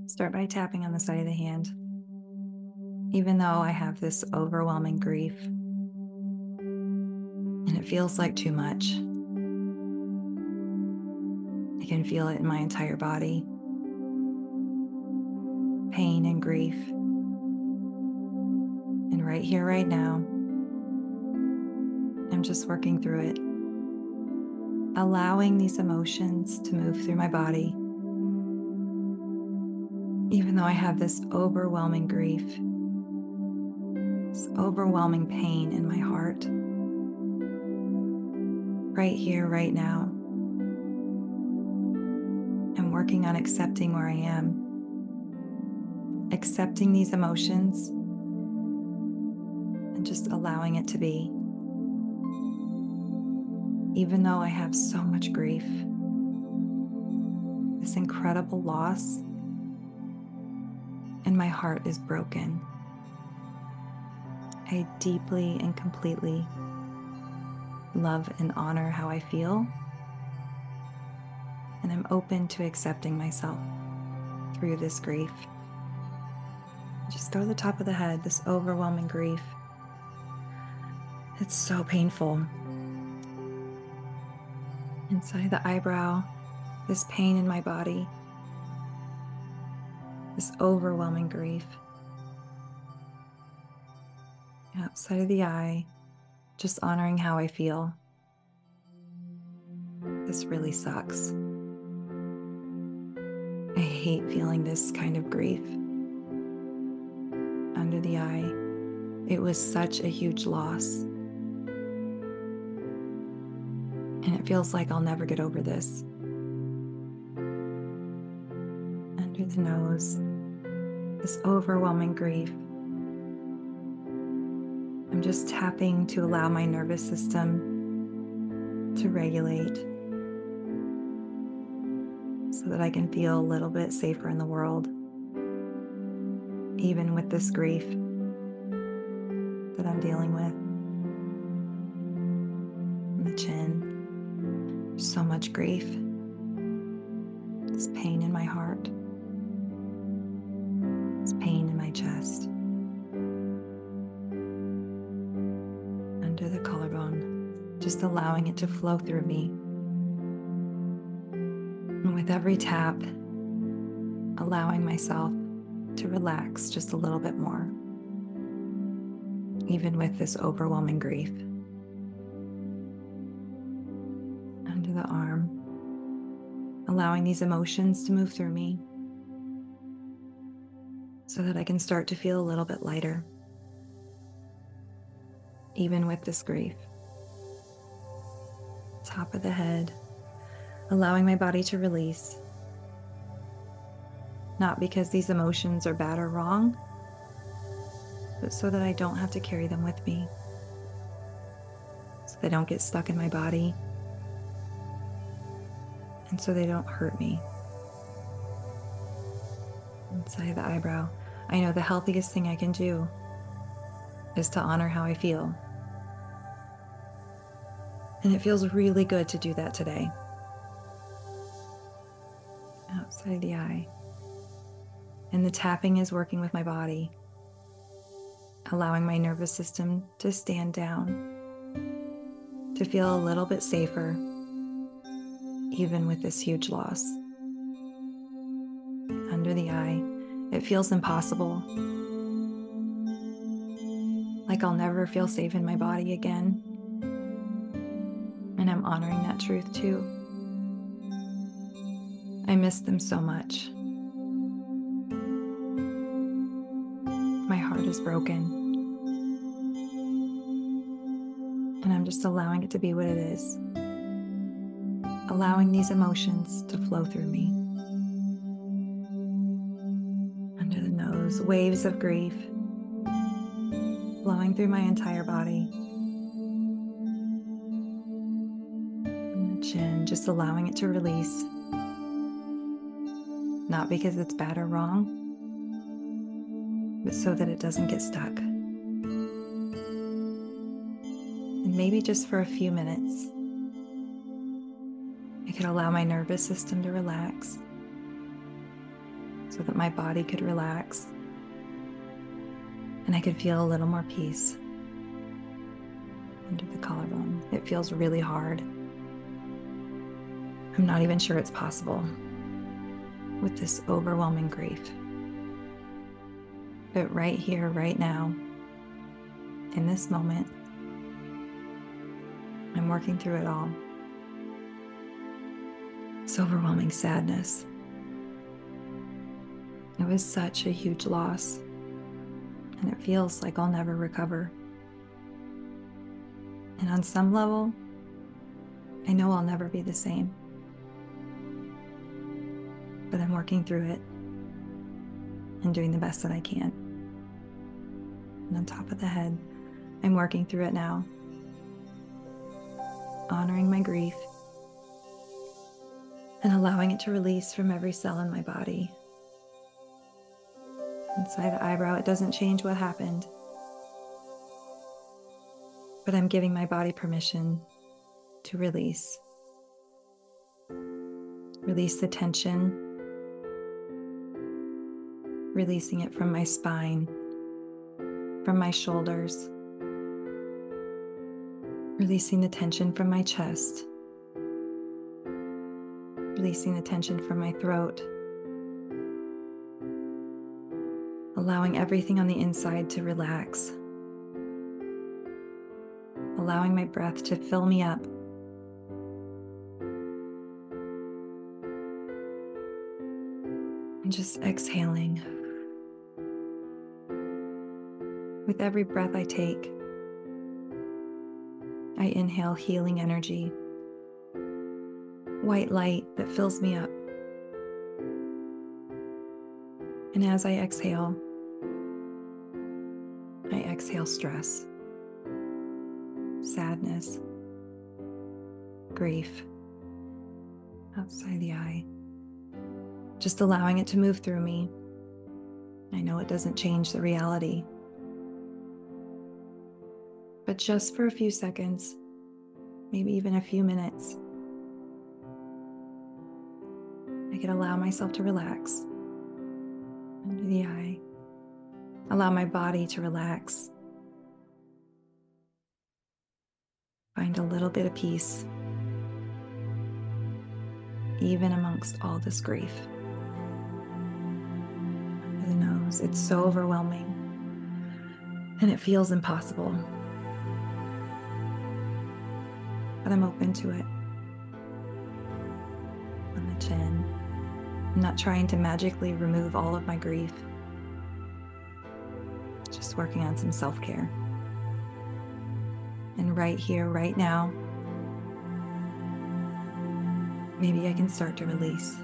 Start by tapping on the side of the hand. Even though I have this overwhelming grief and it feels like too much, I can feel it in my entire body. Pain and grief. And right here, right now, I'm just working through it, allowing these emotions to move through my body. Even though I have this overwhelming grief, this overwhelming pain in my heart, right here, right now, I'm working on accepting where I am, accepting these emotions, and just allowing it to be. Even though I have so much grief, this incredible loss, and my heart is broken, I deeply and completely love and honor how I feel, and I'm open to accepting myself through this grief. Just go to the top of the head, this overwhelming grief. It's so painful. Inside the eyebrow, this pain in my body, this overwhelming grief. Outside of the eye, just honoring how I feel. This really sucks. I hate feeling this kind of grief. Under the eye, it was such a huge loss. And it feels like I'll never get over this. Under the nose, this overwhelming grief. I'm just tapping to allow my nervous system to regulate so that I can feel a little bit safer in the world, even with this grief that I'm dealing with. And the chin. So much grief, this pain in my heart, this pain in my chest, under the collarbone, just allowing it to flow through me. And with every tap, allowing myself to relax just a little bit more, even with this overwhelming grief. Under the arm, allowing these emotions to move through me so that I can start to feel a little bit lighter, even with this grief. Top of the head, allowing my body to release, not because these emotions are bad or wrong, but so that I don't have to carry them with me, so they don't get stuck in my body, and so they don't hurt me. Inside the eyebrow, I know the healthiest thing I can do is to honor how I feel. And it feels really good to do that today. Outside the eye. And the tapping is working with my body, allowing my nervous system to stand down, to feel a little bit safer, even with this huge loss. Under the eye, it feels impossible, like I'll never feel safe in my body again. And I'm honoring that truth too. I miss them so much. My heart is broken. And I'm just allowing it to be what it is. Allowing these emotions to flow through me. Under the nose, waves of grief flowing through my entire body. And the chin, just allowing it to release. Not because it's bad or wrong, but so that it doesn't get stuck. And maybe just for a few minutes, I could allow my nervous system to relax. so that my body could relax and I could feel a little more peace under the collarbone. It feels really hard. I'm not even sure it's possible with this overwhelming grief. But right here, right now, in this moment, I'm working through it all. It's overwhelming sadness. It was such a huge loss, and it feels like I'll never recover. And on some level, I know I'll never be the same. But I'm working through it and doing the best that I can. And on top of the head, I'm working through it now, honoring my grief and allowing it to release from every cell in my body. Inside the eyebrow, it doesn't change what happened, but I'm giving my body permission to release. Release the tension, releasing it from my spine, from my shoulders, releasing the tension from my chest, releasing the tension from my throat, allowing everything on the inside to relax, allowing my breath to fill me up, and just exhaling. With every breath I take, I inhale healing energy, white light that fills me up. And as I exhale stress, sadness, grief outside the eye, just allowing it to move through me. I know it doesn't change the reality, but just for a few seconds, maybe even a few minutes, I could allow myself to relax under the eye, allow my body to relax, find a little bit of peace, even amongst all this grief. Under the nose, it's so overwhelming, and it feels impossible. But I'm open to it. On the chin, I'm not trying to magically remove all of my grief. Just working on some self-care. And right here, right now, maybe I can start to release.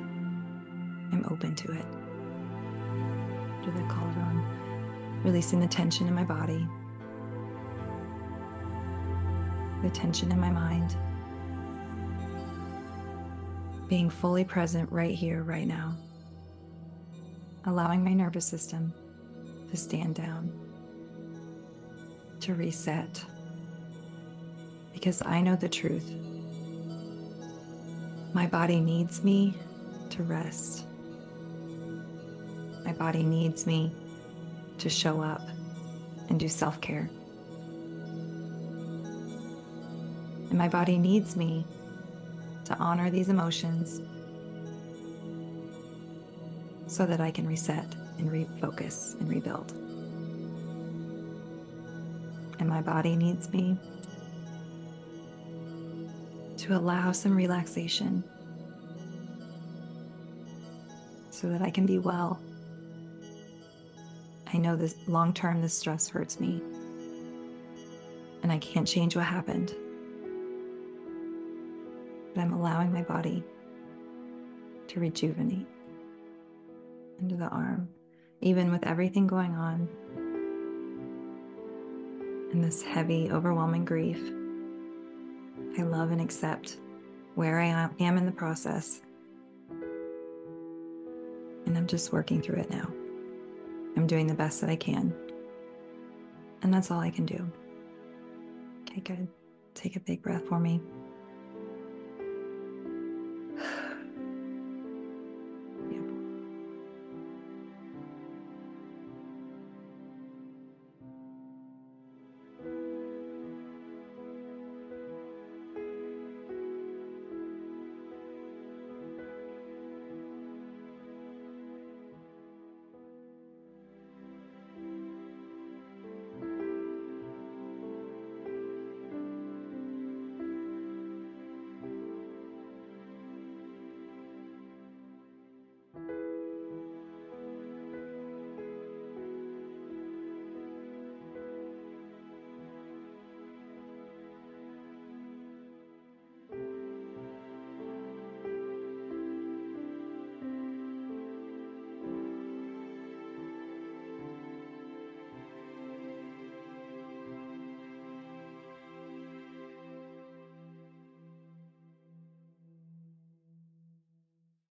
I'm open to it. To the collarbone, releasing the tension in my body, the tension in my mind, being fully present right here, right now, allowing my nervous system to stand down, to reset, because I know the truth. My body needs me to rest. My body needs me to show up and do self-care. And my body needs me to honor these emotions so that I can reset and refocus and rebuild. And my body needs me to allow some relaxation so that I can be well. I know this long-term, this stress hurts me, and I can't change what happened. But I'm allowing my body to rejuvenate under the arm, even with everything going on and this heavy, overwhelming grief. I love and accept where I am in the process, and I'm just working through it now. I'm doing the best that I can, and that's all I can do. Okay, good. Take a big breath for me.